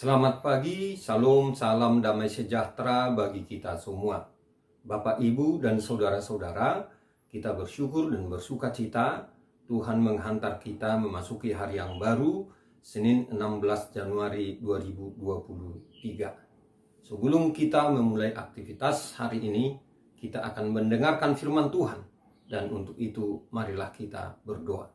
Selamat pagi, salam damai sejahtera bagi kita semua. Bapak, Ibu, dan saudara-saudara, kita bersyukur dan bersuka cita Tuhan menghantar kita memasuki hari yang baru, Senin 16 Januari 2023. Sebelum kita memulai aktivitas hari ini, kita akan mendengarkan firman Tuhan. Dan untuk itu, marilah kita berdoa.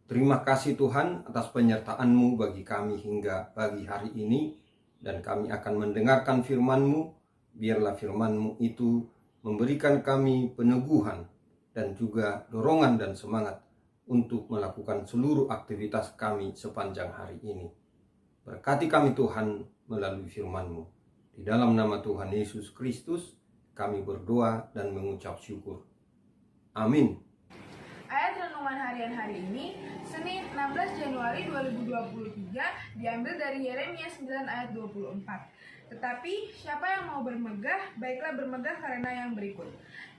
Terima kasih Tuhan atas penyertaan-Mu bagi kami hingga pagi hari ini. Dan kami akan mendengarkan firman-Mu. Biarlah firman-Mu itu memberikan kami peneguhan dan juga dorongan dan semangat untuk melakukan seluruh aktivitas kami sepanjang hari ini. Berkati kami Tuhan melalui firman-Mu. Di dalam nama Tuhan Yesus Kristus kami berdoa dan mengucap syukur. Amin. Ayat renungan harian hari ini, Senin 16 Januari 2023, diambil dari Yeremia 9 ayat 24. Tetapi siapa yang mau bermegah, baiklah bermegah karena yang berikut,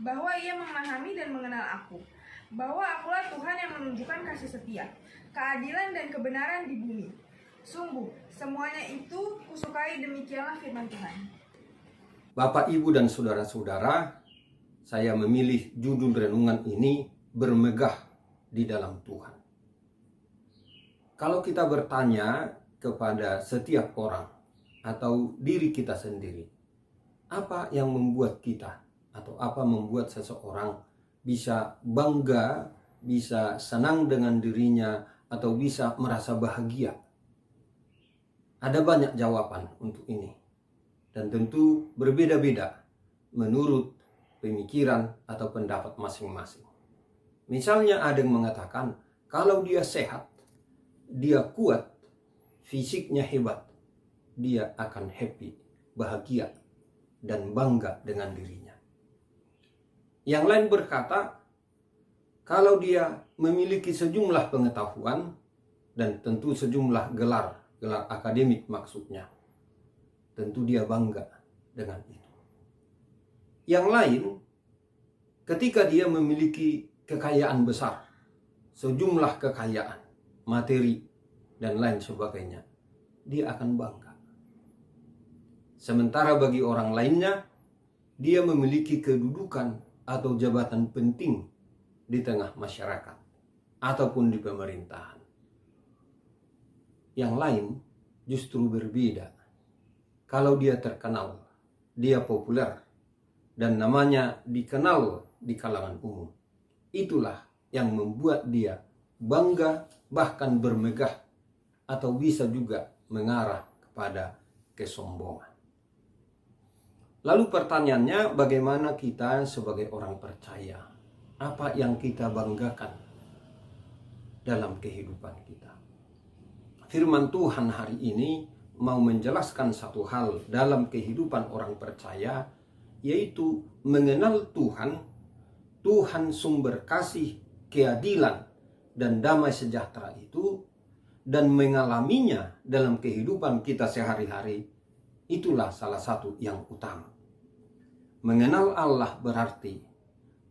bahwa ia memahami dan mengenal aku, bahwa akulah Tuhan yang menunjukkan kasih setia, keadilan dan kebenaran di bumi. Sungguh, semuanya itu kusukai, demikianlah firman Tuhan. Bapak, Ibu, dan saudara-saudara, saya memilih judul renungan ini, bermegah di dalam Tuhan. Kalau kita bertanya kepada setiap orang atau diri kita sendiri, apa yang membuat kita atau apa membuat seseorang bisa bangga, bisa senang dengan dirinya, atau bisa merasa bahagia? Ada banyak jawaban untuk ini. Dan tentu berbeda-beda menurut pemikiran atau pendapat masing-masing. Misalnya ada yang mengatakan, kalau dia sehat, dia kuat, fisiknya hebat, dia akan happy, bahagia, dan bangga dengan dirinya. Yang lain berkata, kalau dia memiliki sejumlah pengetahuan, dan tentu sejumlah gelar akademik maksudnya, tentu dia bangga dengan itu. Yang lain, ketika dia memiliki kekayaan besar, sejumlah kekayaan, materi, dan lain sebagainya, dia akan bangga. Sementara bagi orang lainnya, dia memiliki kedudukan atau jabatan penting di tengah masyarakat ataupun di pemerintahan. Yang lain justru berbeda. Kalau dia terkenal, dia populer, dan namanya dikenal di kalangan umum, itulah yang membuat dia bangga, bahkan bermegah, atau bisa juga mengarah kepada kesombongan. Lalu pertanyaannya, bagaimana kita sebagai orang percaya? Apa yang kita banggakan dalam kehidupan kita? Firman Tuhan hari ini mau menjelaskan satu hal dalam kehidupan orang percaya, yaitu mengenal Tuhan, Tuhan sumber kasih, keadilan, dan damai sejahtera itu, dan mengalaminya dalam kehidupan kita sehari-hari. Itulah salah satu yang utama. Mengenal Allah berarti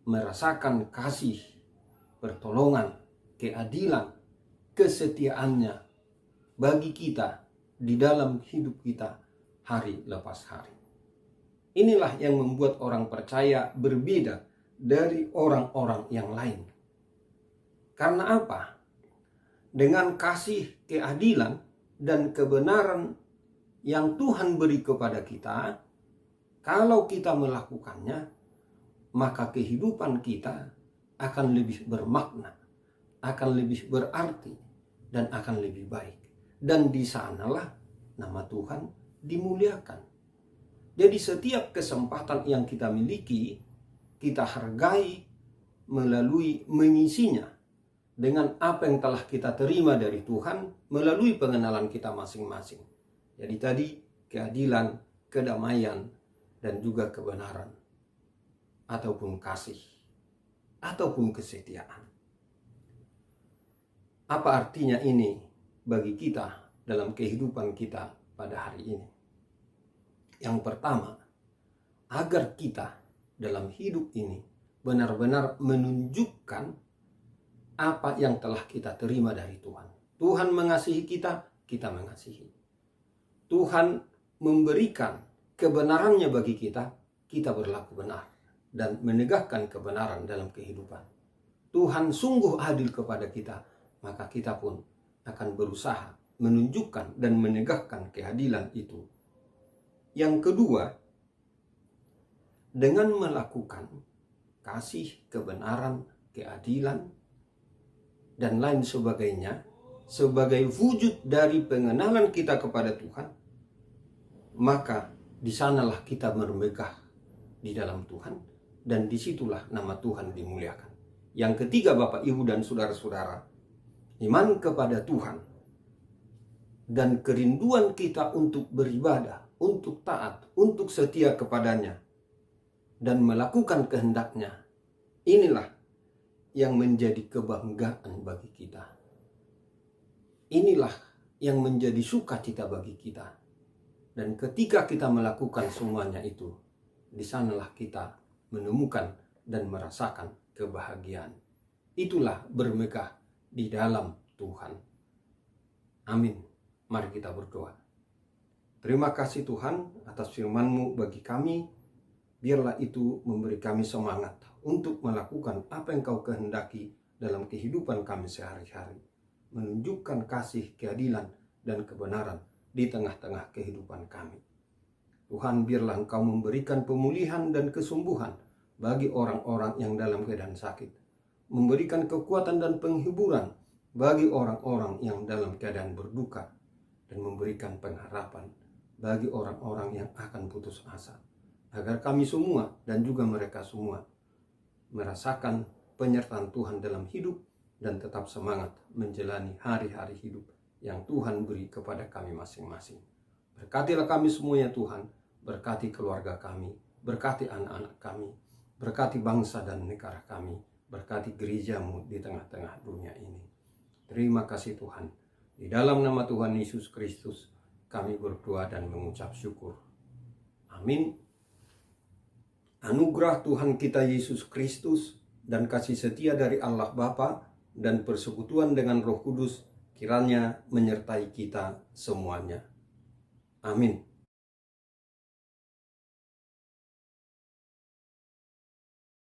merasakan kasih, pertolongan, keadilan, kesetiaannya bagi kita di dalam hidup kita hari lepas hari. Inilah yang membuat orang percaya berbeda dari orang-orang yang lain. Karena apa? Dengan kasih, keadilan, dan kebenaran yang Tuhan beri kepada kita, kalau kita melakukannya, maka kehidupan kita akan lebih bermakna, akan lebih berarti, dan akan lebih baik. Dan di sanalah nama Tuhan dimuliakan. Jadi setiap kesempatan yang kita miliki, kita hargai melalui mengisinya dengan apa yang telah kita terima dari Tuhan melalui pengenalan kita masing-masing. Jadi tadi keadilan, kedamaian, dan juga kebenaran, ataupun kasih, ataupun kesetiaan. Apa artinya ini bagi kita dalam kehidupan kita pada hari ini? Yang pertama, agar kita dalam hidup ini benar-benar menunjukkan apa yang telah kita terima dari Tuhan. Tuhan mengasihi kita, kita mengasihi. Tuhan memberikan kebenarannya bagi kita, kita berlaku benar dan menegakkan kebenaran dalam kehidupan. Tuhan sungguh adil kepada kita, maka kita pun akan berusaha menunjukkan dan menegakkan keadilan itu. Yang kedua, dengan melakukan kasih, kebenaran, keadilan, dan lain sebagainya, sebagai wujud dari pengenalan kita kepada Tuhan, maka di sanalah kita bermegah di dalam Tuhan, dan disitulah nama Tuhan dimuliakan. Yang ketiga, Bapak, Ibu, dan saudara-saudara, iman kepada Tuhan dan kerinduan kita untuk beribadah, untuk taat, untuk setia kepadanya, dan melakukan kehendaknya, inilah yang menjadi kebanggaan bagi kita. Inilah yang menjadi sukacita bagi kita. Dan ketika kita melakukan semuanya itu, di sanalah kita menemukan dan merasakan kebahagiaan. Itulah bermegah di dalam Tuhan. Amin. Mari kita berdoa. Terima kasih Tuhan atas firman-Mu bagi kami. Biarlah itu memberi kami semangat untuk melakukan apa yang Kau kehendaki dalam kehidupan kami sehari-hari. Menunjukkan kasih, keadilan, dan kebenaran di tengah-tengah kehidupan kami. Tuhan, biarlah Engkau memberikan pemulihan dan kesembuhan bagi orang-orang yang dalam keadaan sakit. Memberikan kekuatan dan penghiburan bagi orang-orang yang dalam keadaan berduka. Dan memberikan pengharapan bagi orang-orang yang akan putus asa. Agar kami semua dan juga mereka semua merasakan penyertaan Tuhan dalam hidup dan tetap semangat menjalani hari-hari hidup yang Tuhan beri kepada kami masing-masing. Berkatilah kami semuanya Tuhan, berkati keluarga kami, berkati anak-anak kami, berkati bangsa dan negara kami, berkati gereja-Mu di tengah-tengah dunia ini. Terima kasih Tuhan. Di dalam nama Tuhan Yesus Kristus kami berdoa dan mengucap syukur. Amin. Anugerah Tuhan kita Yesus Kristus dan kasih setia dari Allah Bapa dan persekutuan dengan Roh Kudus kiranya menyertai kita semuanya. Amin.